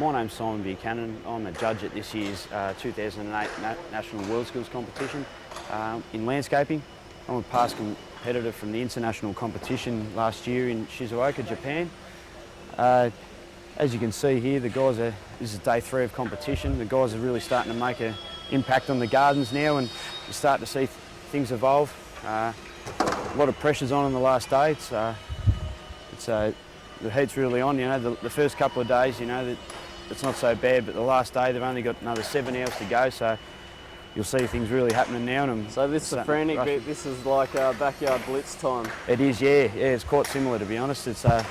My name's Simon Buchanan. I'm a judge at this year's 2008 National WorldSkills competition in landscaping. I'm a past competitor from the international competition last year in Shizuoka, Japan. As you can see here, this is day 3 of competition. The guys are really starting to make an impact on the gardens now, and you're starting to see things evolve. A lot of pressure's on the last day. The heat's really on. You know, the first couple of days, you know, it's not so bad, but the last day they've only got another 7 hours to go, so you'll see things really happening now. And so this is a frantic bit. This is like backyard blitz time. It is, yeah. It's quite similar, to be honest. It's the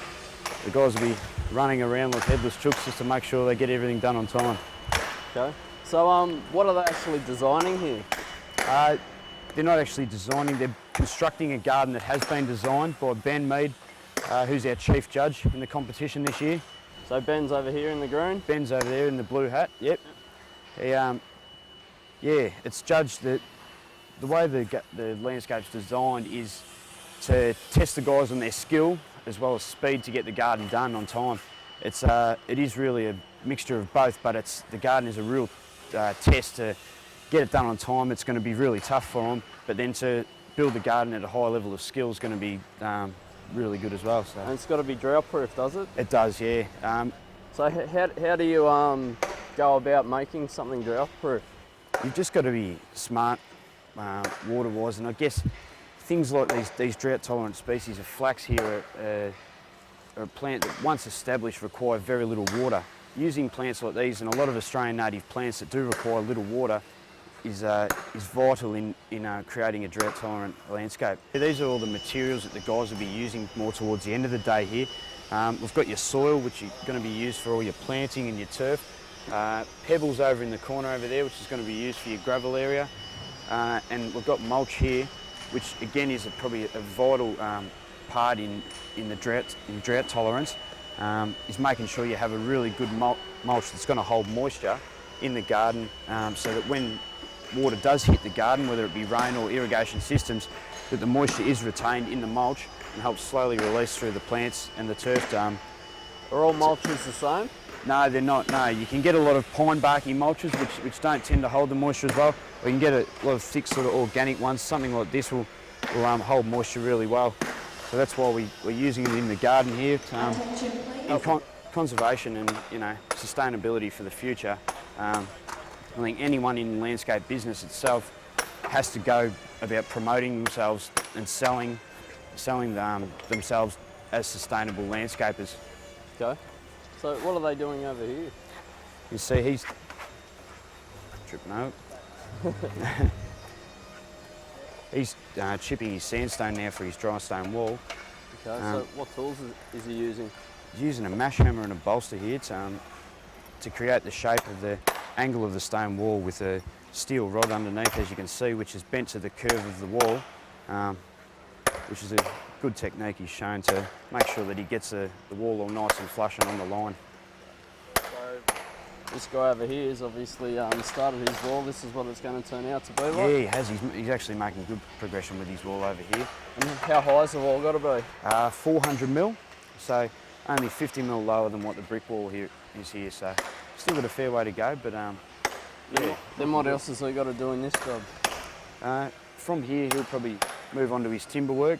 guys will be running around like headless chooks just to make sure they get everything done on time. Okay. So what are they actually designing here? They're not actually designing. They're constructing a garden that has been designed by Ben Mead, who's our chief judge in the competition this year. So Ben's over here in the green? Ben's over there in the blue hat, yep. Yeah, it's judged that the way the landscape's designed is to test the guys on their skill as well as speed to get the garden done on time. It is really a mixture of both, but the garden is a real test to get it done on time. It's going to be really tough for them, but then to build the garden at a high level of skill is going to be really good as well. So. And it's got to be drought proof, does it? It does, yeah. So how do you go about making something drought proof? You've just got to be smart water wise, and I guess things like these drought tolerant species of flax here are a plant that once established require very little water. Using plants like these and a lot of Australian native plants that do require little water is vital in creating a drought tolerant landscape. These are all the materials that the guys will be using more towards the end of the day here. We've got your soil, which is going to be used for all your planting and your turf. Pebbles over in the corner over there, which is going to be used for your gravel area. And we've got mulch here, which again is probably a vital part in drought tolerance, is making sure you have a really good mulch that's going to hold moisture in the garden, so that when water does hit the garden, whether it be rain or irrigation systems, that the moisture is retained in the mulch and helps slowly release through the plants and the turf dome. Are all mulches the same? No, they're not. No, you can get a lot of pine barky mulches which don't tend to hold the moisture as well, or you can get a lot of thick sort of organic ones. Something like this will hold moisture really well. So that's why we're using it in the garden here in conservation and sustainability for the future. I think anyone in landscape business itself has to go about promoting themselves and selling themselves as sustainable landscapers. Okay. So what are they doing over here? You see, he's tripping over. He's chipping his sandstone now for his dry stone wall. Okay. So what tools is he using? He's using a mash hammer and a bolster here to create the shape of the angle of the stone wall with a steel rod underneath, as you can see, which is bent to the curve of the wall, which is a good technique he's shown to make sure that he gets the wall all nice and flush and on the line. So this guy over here is obviously started his wall. This is what it's going to turn out to be like? Yeah, he has. He's actually making good progression with his wall over here. And how high has the wall got to be? 400 mil, so only 50 mil lower than what the brick wall here is here. So still got a fair way to go, but yeah. Then what else has he got to do in this job? From here, he'll probably move on to his timber work.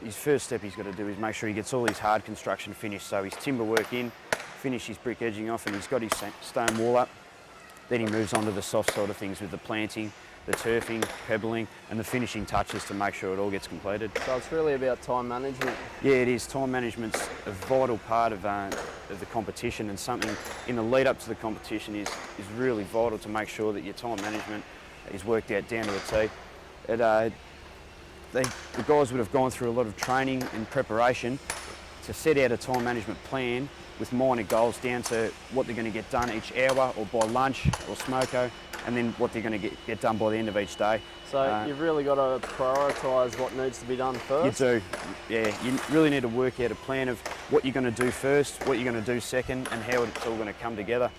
His first step he's got to do is make sure he gets all his hard construction finished. So his timber work in, finish his brick edging off, and he's got his stone wall up. Then he moves on to the soft side of things with the planting, the turfing, pebbling, and the finishing touches to make sure it all gets completed. So it's really about time management? Yeah, it is. Time management's a vital part of the competition, and something in the lead up to the competition is really vital to make sure that your time management is worked out down to a T. The guys would have gone through a lot of training and preparation to set out a time management plan with minor goals down to what they're going to get done each hour or by lunch or smoko, and then what they're going to get done by the end of each day. So you've really got to prioritise what needs to be done first? You do, yeah. You really need to work out a plan of what you're going to do first, what you're going to do second, and how it's all going to come together.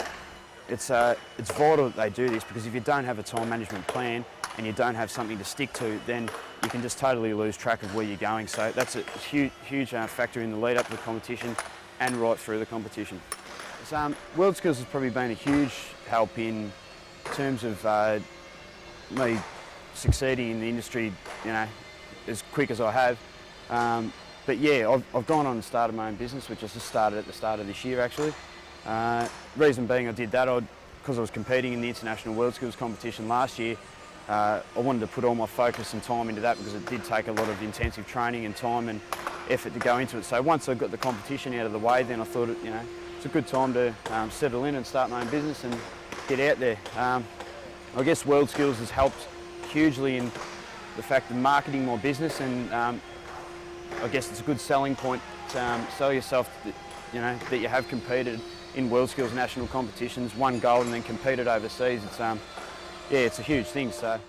It's vital that they do this, because if you don't have a time management plan and you don't have something to stick to, then you can just totally lose track of where you're going. So that's a huge factor in the lead up to the competition and right through the competition. WorldSkills has probably been a huge help in terms of me succeeding in the industry, you know, as quick as I have. But yeah, I've gone on and started my own business, which I just started at the start of this year actually. Reason being I did that, because I was competing in the International WorldSkills competition last year, I wanted to put all my focus and time into that because it did take a lot of intensive training and time and effort to go into it. So once I got the competition out of the way, then I thought, you know, it's a good time to settle in and start my own business and get out there. I guess WorldSkills has helped hugely in the fact of marketing my business, and I guess it's a good selling point to sell yourself that, you know, that you have competed in WorldSkills national competitions, won gold and then competed overseas. It's yeah, it's a huge thing. So.